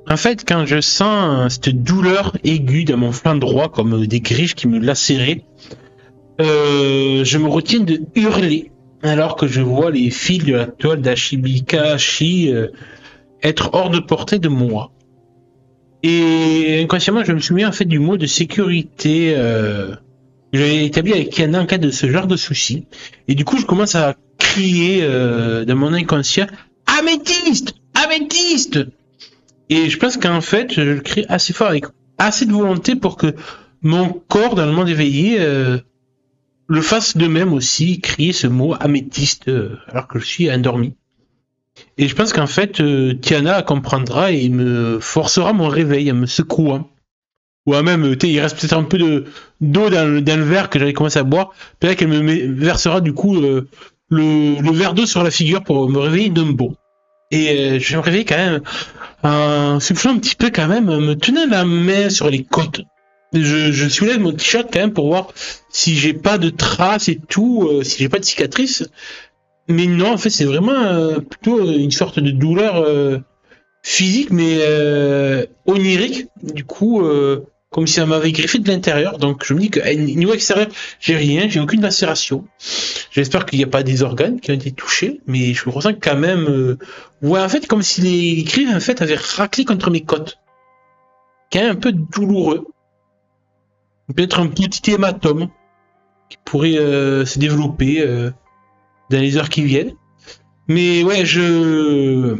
En fait, quand je sens cette douleur aiguë dans mon flanc droit, comme des griffes qui me lacéraient, je me retiens de hurler, alors que je vois les fils de la toile d'Ashibikashi être hors de portée de moi. Et inconsciemment, je me souviens en fait du mot de sécurité que j'avais établi avec Kiana en cas de ce genre de souci. Et du coup, je commence à crier dans mon inconscient « Améthyste! Améthyste !» Et je pense qu'en fait, je le crie assez fort avec assez de volonté pour que mon corps dans le monde éveillé le fasse de même aussi, crier ce mot améthyste alors que je suis endormi. Et je pense qu'en fait, Tiana comprendra et me forcera mon réveil en me secouant. Ou même, il reste peut-être un peu d'eau dans le verre que j'avais commencé à boire. Peut-être qu'elle me versera du coup le verre d'eau sur la figure pour me réveiller d'un bond. Et je me réveille quand même en soufflant un petit peu quand même, me tenant la main sur les côtes. Je soulève mon t-shirt quand même pour voir si j'ai pas de traces et tout, si j'ai pas de cicatrices. Mais non, en fait, c'est vraiment plutôt une sorte de douleur physique, mais onirique. Du coup, comme si ça m'avait griffé de l'intérieur. Donc, je me dis que niveau extérieur, j'ai rien, j'ai aucune lacération. J'espère qu'il n'y a pas des organes qui ont été touchés, mais je me ressens quand même... ouais, en fait, comme si les griffes, en fait, avaient raclé contre mes côtes. Quand même un peu douloureux. Peut-être un petit hématome qui pourrait se développer dans les heures qui viennent. Mais ouais, je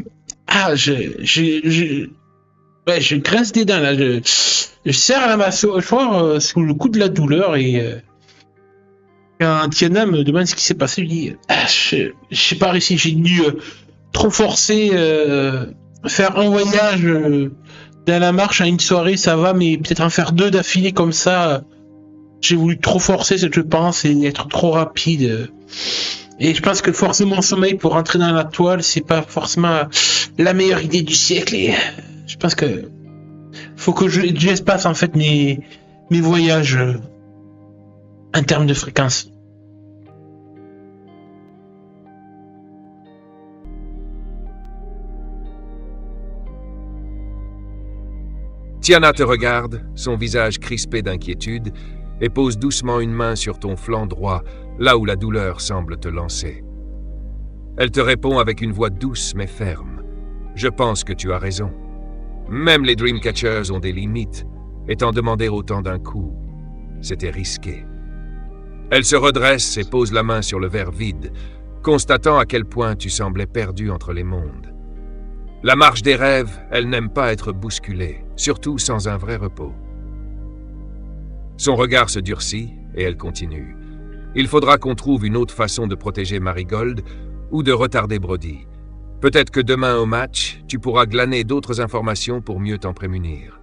grince des dents là. Je serre la mâchoire sous le coup de la douleur et quand Tiana me demande ce qui s'est passé, je dis je sais pas réussi, j'ai dû trop forcer, faire un voyage dans la marche à une soirée, ça va, mais peut-être en faire deux d'affilée comme ça, j'ai voulu trop forcer, je pense, et être trop rapide. Et je pense que forcer mon sommeil pour rentrer dans la toile, c'est pas forcément la meilleure idée du siècle. Et je pense que faut que j'espace en fait mes voyages en termes de fréquence. Tiana te regarde, son visage crispé d'inquiétude, et pose doucement une main sur ton flanc droit, là où la douleur semble te lancer. Elle te répond avec une voix douce mais ferme. « Je pense que tu as raison. Même les Dreamcatchers ont des limites, et t'en demander autant d'un coup, c'était risqué. » Elle se redresse et pose la main sur le verre vide, constatant à quel point tu semblais perdu entre les mondes. La marche des rêves, elle n'aime pas être bousculée, surtout sans un vrai repos. Son regard se durcit et elle continue. Il faudra qu'on trouve une autre façon de protéger Marigold ou de retarder Brody. Peut-être que demain au match, tu pourras glaner d'autres informations pour mieux t'en prémunir.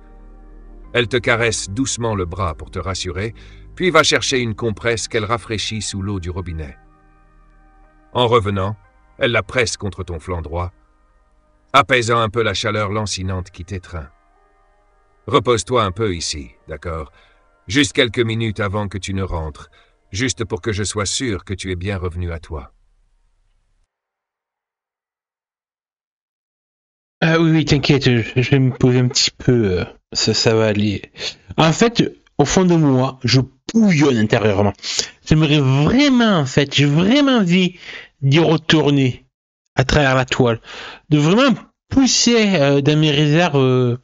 Elle te caresse doucement le bras pour te rassurer, puis va chercher une compresse qu'elle rafraîchit sous l'eau du robinet. En revenant, elle la presse contre ton flanc droit, apaisant un peu la chaleur lancinante qui t'étreint. Repose-toi un peu ici, d'accord? Juste quelques minutes avant que tu ne rentres. juste pour que je sois sûr que tu es bien revenu à toi. Ah oui, oui, t'inquiète, je vais me poser un petit peu, ça va aller. En fait, au fond de moi, je bouillonne intérieurement. J'aimerais vraiment, en fait, j'ai vraiment envie d'y retourner à travers la toile, de vraiment pousser dans mes réserves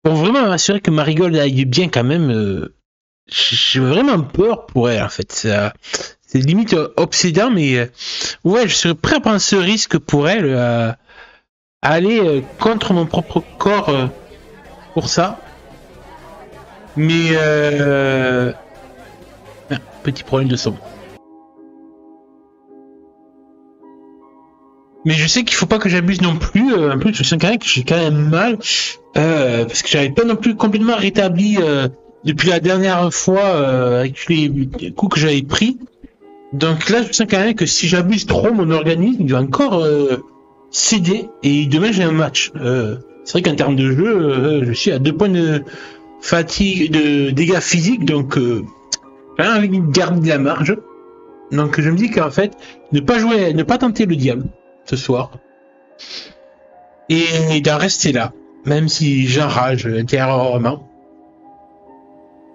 pour vraiment m'assurer que Marigold aille bien quand même. J'ai vraiment peur pour elle, en fait. C'est limite obsédant, mais ouais, je serais prêt à prendre ce risque pour elle. Aller contre mon propre corps pour ça. Mais petit problème de son. Mais je sais qu'il faut pas que j'abuse non plus. En plus, je sens quand même que j'ai quand même mal parce que j'avais pas non plus complètement rétabli depuis la dernière fois avec tous les coups que j'avais pris. Donc là, je sens quand même que si j'abuse trop, mon organisme il va encore céder et demain j'ai un match. C'est vrai qu'en termes de jeu, je suis à 2 points de fatigue, de dégâts physiques, donc j'ai envie de garder de la marge. Donc je me dis qu'en fait, ne pas tenter le diable ce soir et d'en rester là, même si j'enrage intérieurement.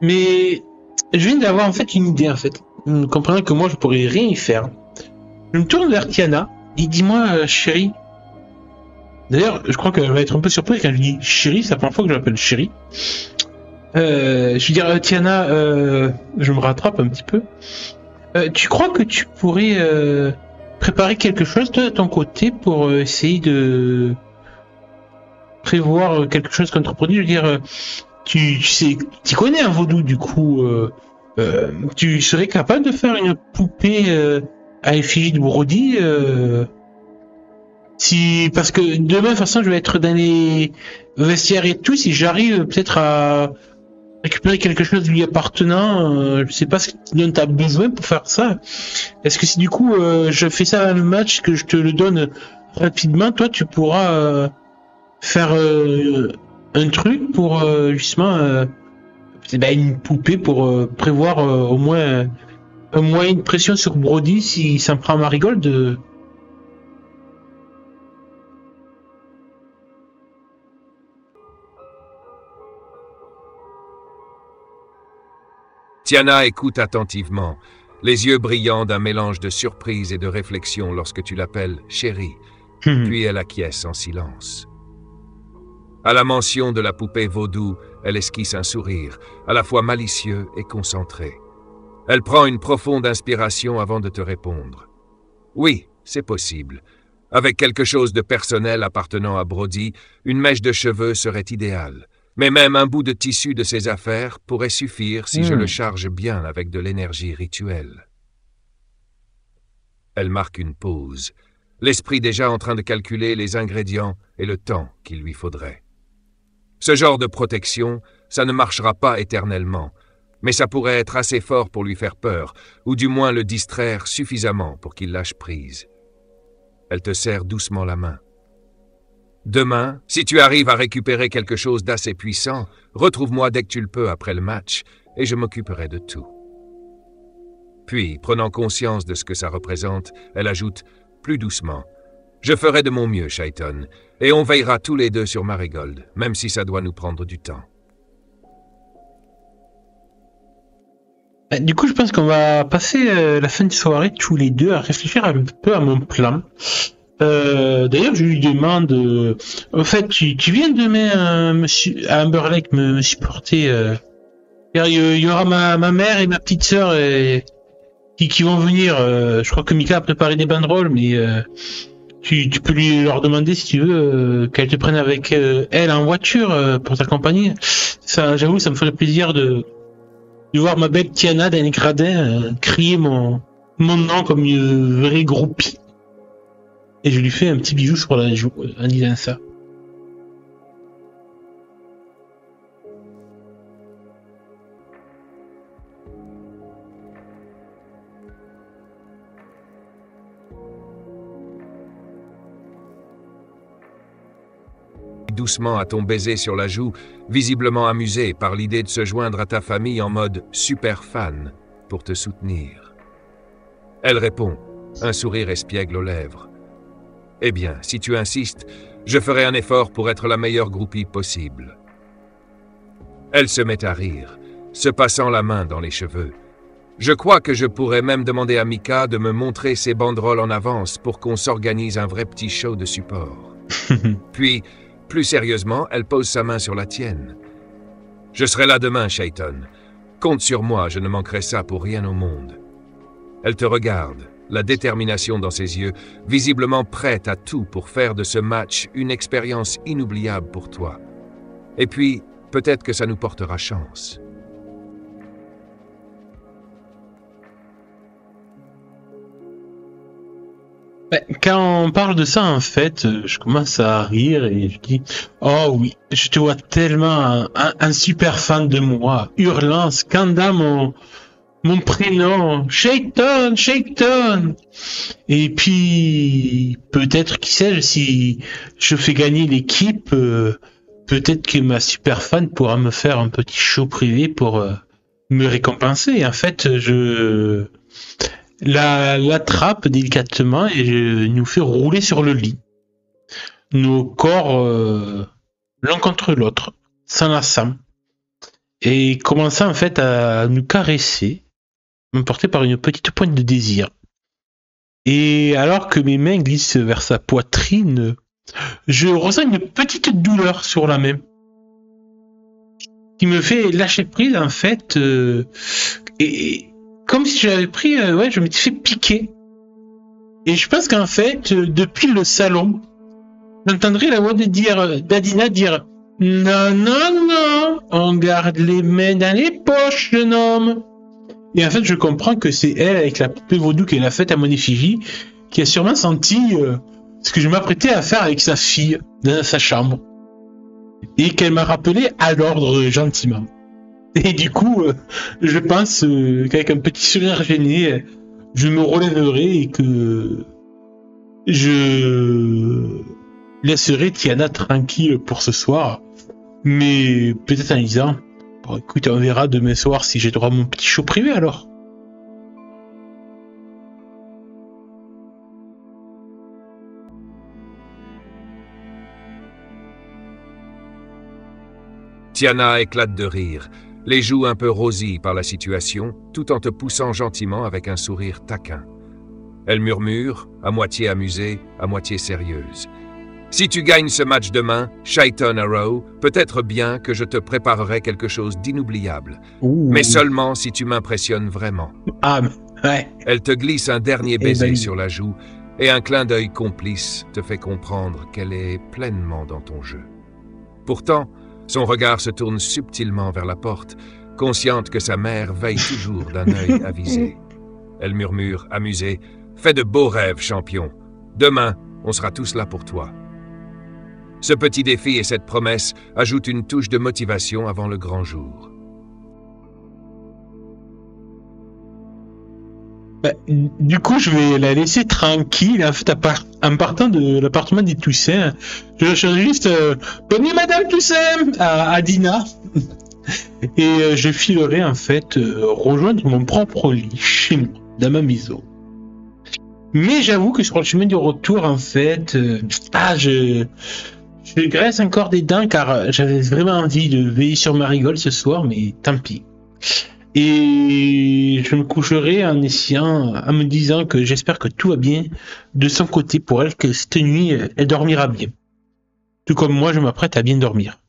Mais je viens d'avoir en fait une idée en fait. Vous comprenez que moi je pourrais rien y faire. Je me tourne vers Tiana et dis-moi chérie. D'ailleurs, je crois qu'elle va être un peu surprise quand je dis chérie, c'est la première fois que je l'appelle chérie. Je veux dire, Tiana, je me rattrape un petit peu. Tu crois que tu pourrais préparer quelque chose toi, de ton côté pour essayer de prévoir quelque chose contre-produit? Je veux dire, tu sais, tu connais un vaudou du coup. Tu serais capable de faire une poupée à effigie de Brody si parce que demain de toute façon je vais être dans les vestiaires et tout, si j'arrive peut-être à récupérer quelque chose lui appartenant, je sais pas ce dont tu as besoin pour faire ça. Est-ce que si du coup je fais ça dans le match, que je te le donne rapidement, toi tu pourras faire un truc pour justement une poupée pour prévoir au moins un moyen de pression sur Brody si ça me prend Marigold. Tiana écoute attentivement, les yeux brillants d'un mélange de surprise et de réflexion lorsque tu l'appelles chérie, puis elle acquiesce en silence. À la mention de la poupée vaudou, elle esquisse un sourire, à la fois malicieux et concentré. Elle prend une profonde inspiration avant de te répondre. Oui, c'est possible. Avec quelque chose de personnel appartenant à Brody, une mèche de cheveux serait idéale. Mais même un bout de tissu de ses affaires pourrait suffire si je le charge bien avec de l'énergie rituelle. Elle marque une pause, l'esprit déjà en train de calculer les ingrédients et le temps qu'il lui faudrait. Ce genre de protection, ça ne marchera pas éternellement, mais ça pourrait être assez fort pour lui faire peur, ou du moins le distraire suffisamment pour qu'il lâche prise. Elle te serre doucement la main. Demain, si tu arrives à récupérer quelque chose d'assez puissant, retrouve-moi dès que tu le peux après le match, et je m'occuperai de tout. Puis, prenant conscience de ce que ça représente, elle ajoute, plus doucement, « Je ferai de mon mieux, Shaiton, et on veillera tous les deux sur Marigold, même si ça doit nous prendre du temps. » Du coup, je pense qu'on va passer la fin de soirée tous les deux à réfléchir un peu à mon plan. D'ailleurs, je lui demande, en fait, tu viens demain à Amber Lake me supporter. Il y aura ma mère et ma petite sœur qui vont venir. Je crois que Mika a préparé des banderoles, mais tu peux leur demander si tu veux qu'elle te prenne avec elle en voiture pour t'accompagner. Ça, j'avoue, ça me ferait plaisir de voir ma belle Tiana dans les gradins crier mon nom comme une vraie groupie. Et je lui fais un petit bisou sur la joue en disant ça. Doucement à ton baiser sur la joue, visiblement amusé par l'idée de se joindre à ta famille en mode super fan. pour te soutenir. Elle répond, un sourire espiègle aux lèvres. Eh bien, si tu insistes, je ferai un effort pour être la meilleure groupie possible. Elle se met à rire, se passant la main dans les cheveux. Je crois que je pourrais même demander à Mika de me montrer ses banderoles en avance pour qu'on s'organise un vrai petit show de support. Puis, plus sérieusement, elle pose sa main sur la tienne. Je serai là demain, Shaiton. Compte sur moi, je ne manquerai ça pour rien au monde. Elle te regarde, la détermination dans ses yeux, visiblement prête à tout pour faire de ce match une expérience inoubliable pour toi. Et puis, peut-être que ça nous portera chance. Quand on parle de ça, en fait, je commence à rire et je dis, oh oui, je te vois tellement un super fan de moi, hurlant, scandant mon prénom, Shaiton, Shaiton. Et puis, peut-être, qui sait, si je fais gagner l'équipe, peut-être que ma super fan pourra me faire un petit show privé pour me récompenser. En fait, je l'attrape délicatement et nous fait rouler sur le lit. Nos corps l'un contre l'autre, s'enlaçant, et commençant en fait à nous caresser, emporté par une petite pointe de désir. Et alors que mes mains glissent vers sa poitrine, je ressens une petite douleur sur la main qui me fait lâcher prise en fait, et comme si j'avais pris, je m'étais fait piquer. Et je pense qu'en fait, depuis le salon, j'entendrai la voix d'Adina dire non, non, non, on garde les mains dans les poches, jeune homme. Et en fait, je comprends que c'est elle, avec la poupée vaudou qu'elle a faite à mon effigie, qui a sûrement senti ce que je m'apprêtais à faire avec sa fille dans sa chambre. Et qu'elle m'a rappelé à l'ordre gentiment. Et du coup, je pense qu'avec un petit sourire gêné, je me relèverai et que je laisserai Tiana tranquille pour ce soir. Mais peut-être en disant, bon, écoute, on verra demain soir si j'ai droit à mon petit show privé alors. Tiana éclate de rire, les joues un peu rosies par la situation, tout en te poussant gentiment avec un sourire taquin. Elle murmure, à moitié amusée, à moitié sérieuse. Si tu gagnes ce match demain, Shaiton Arrow, peut-être bien que je te préparerai quelque chose d'inoubliable. Mais seulement si tu m'impressionnes vraiment. Ah, ouais. Elle te glisse un dernier baiser sur la joue et un clin d'œil complice te fait comprendre qu'elle est pleinement dans ton jeu. Pourtant, son regard se tourne subtilement vers la porte, consciente que sa mère veille toujours d'un œil avisé. Elle murmure, amusée, « Fais de beaux rêves, champion. Demain, on sera tous là pour toi. » Ce petit défi et cette promesse ajoutent une touche de motivation avant le grand jour. Du coup, je vais la laisser tranquille. En fait, en partant de l'appartement des Toussaint, je juste bonne nuit, Madame Toussaint à Dina. Et je filerai en fait rejoindre mon propre lit chez moi, dans ma maison. Mais j'avoue que sur le chemin du retour, en fait, je graisse encore des dents car j'avais vraiment envie de veiller sur Marigold ce soir, mais tant pis. Et je me coucherai en me disant que j'espère que tout va bien de son côté pour elle, que cette nuit, elle dormira bien. Tout comme moi, je m'apprête à bien dormir.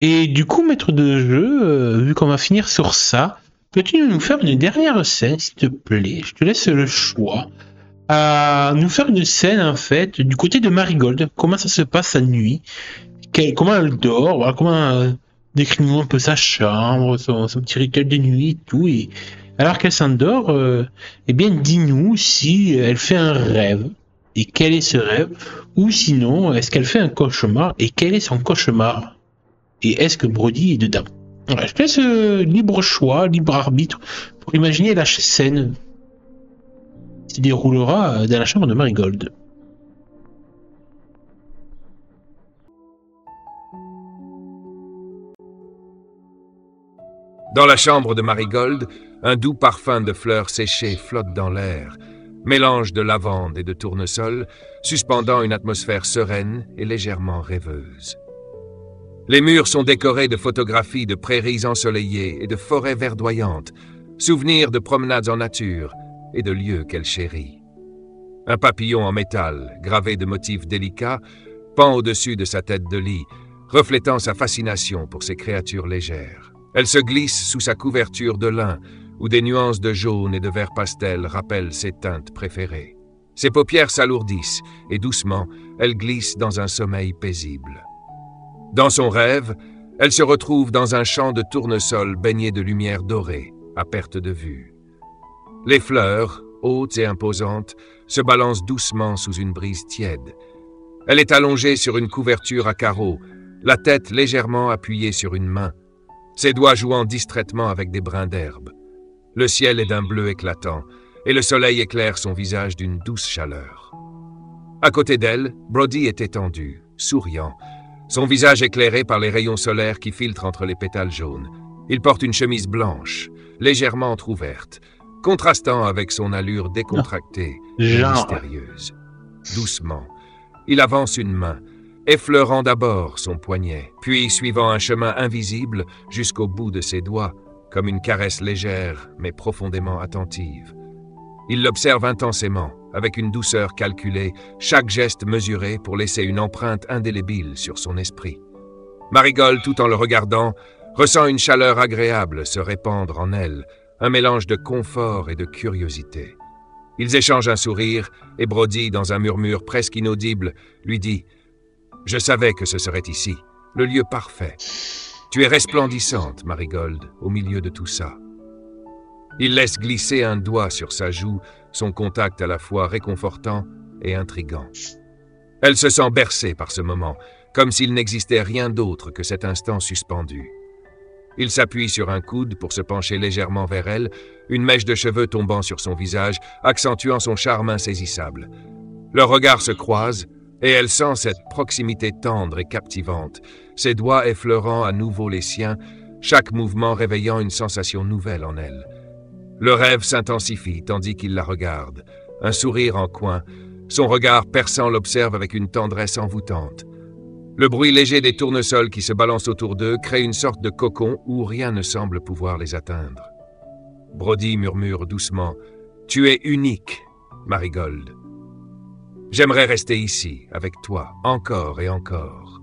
Et du coup, maître de jeu, vu qu'on va finir sur ça, peux-tu nous faire une dernière scène, s'il te plaît? Je te laisse le choix. À nous faire une scène, en fait, du côté de Marigold. Comment ça se passe la nuit? Comment elle dort? Voilà, comment... décris-nous un peu sa chambre, son petit rituel de nuit et tout. Et alors qu'elle s'endort, eh bien, dis-nous si elle fait un rêve. Et quel est ce rêve? Ou sinon, est-ce qu'elle fait un cauchemar? Et quel est son cauchemar? Et est-ce que Brody est dedans? Voilà, je te laisse libre choix, libre arbitre pour imaginer la scène qui se déroulera dans la chambre de Marigold. Dans la chambre de Marigold, un doux parfum de fleurs séchées flotte dans l'air, mélange de lavande et de tournesol, suspendant une atmosphère sereine et légèrement rêveuse. Les murs sont décorés de photographies de prairies ensoleillées et de forêts verdoyantes, souvenirs de promenades en nature et de lieux qu'elle chérit. Un papillon en métal, gravé de motifs délicats, pend au-dessus de sa tête de lit, reflétant sa fascination pour ces créatures légères. Elle se glisse sous sa couverture de lin, où des nuances de jaune et de vert pastel rappellent ses teintes préférées. Ses paupières s'alourdissent, et doucement, elle glisse dans un sommeil paisible. Dans son rêve, elle se retrouve dans un champ de tournesol baigné de lumière dorée, à perte de vue. Les fleurs, hautes et imposantes, se balancent doucement sous une brise tiède. Elle est allongée sur une couverture à carreaux, la tête légèrement appuyée sur une main, ses doigts jouant distraitement avec des brins d'herbe. Le ciel est d'un bleu éclatant, et le soleil éclaire son visage d'une douce chaleur. À côté d'elle, Brody est étendu, souriant, son visage éclairé par les rayons solaires qui filtrent entre les pétales jaunes. Il porte une chemise blanche, légèrement entr'ouverte, contrastant avec son allure décontractée et mystérieuse. Doucement, il avance une main, effleurant d'abord son poignet, puis suivant un chemin invisible jusqu'au bout de ses doigts, comme une caresse légère mais profondément attentive. Il l'observe intensément, avec une douceur calculée, chaque geste mesuré pour laisser une empreinte indélébile sur son esprit. Marigold, tout en le regardant, ressent une chaleur agréable se répandre en elle, un mélange de confort et de curiosité. Ils échangent un sourire, et Brody, dans un murmure presque inaudible, lui dit « Je savais que ce serait ici, le lieu parfait. Tu es resplendissante, Marigold, au milieu de tout ça. » Il laisse glisser un doigt sur sa joue, son contact à la fois réconfortant et intrigant. Elle se sent bercée par ce moment, comme s'il n'existait rien d'autre que cet instant suspendu. Il s'appuie sur un coude pour se pencher légèrement vers elle, une mèche de cheveux tombant sur son visage, accentuant son charme insaisissable. Leurs regards se croisent, et elle sent cette proximité tendre et captivante, ses doigts effleurant à nouveau les siens, chaque mouvement réveillant une sensation nouvelle en elle. Le rêve s'intensifie tandis qu'il la regarde, un sourire en coin, son regard perçant l'observe avec une tendresse envoûtante. Le bruit léger des tournesols qui se balancent autour d'eux crée une sorte de cocon où rien ne semble pouvoir les atteindre. Brody murmure doucement « Tu es unique, Marigold. J'aimerais rester ici, avec toi, encore et encore. »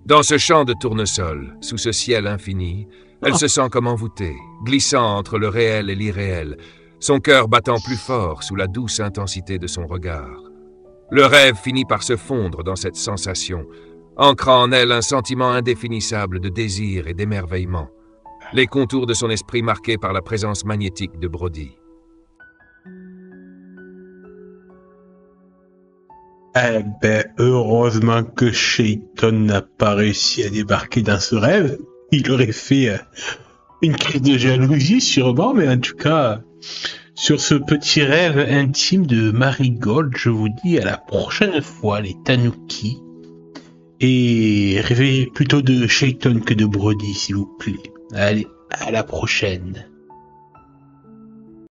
Dans ce champ de tournesol, sous ce ciel infini, elle se sent comme envoûtée, glissant entre le réel et l'irréel, son cœur battant plus fort sous la douce intensité de son regard. Le rêve finit par se fondre dans cette sensation, ancrant en elle un sentiment indéfinissable de désir et d'émerveillement, les contours de son esprit marqués par la présence magnétique de Brody. Eh ben, heureusement que Chayton n'a pas réussi à débarquer dans ce rêve. Il aurait fait une crise de jalousie sûrement, mais en tout cas, sur ce petit rêve intime de Marigold, je vous dis à la prochaine fois, les Tanuki. Et rêvez plutôt de Chayton que de Brody, s'il vous plaît. Allez, à la prochaine.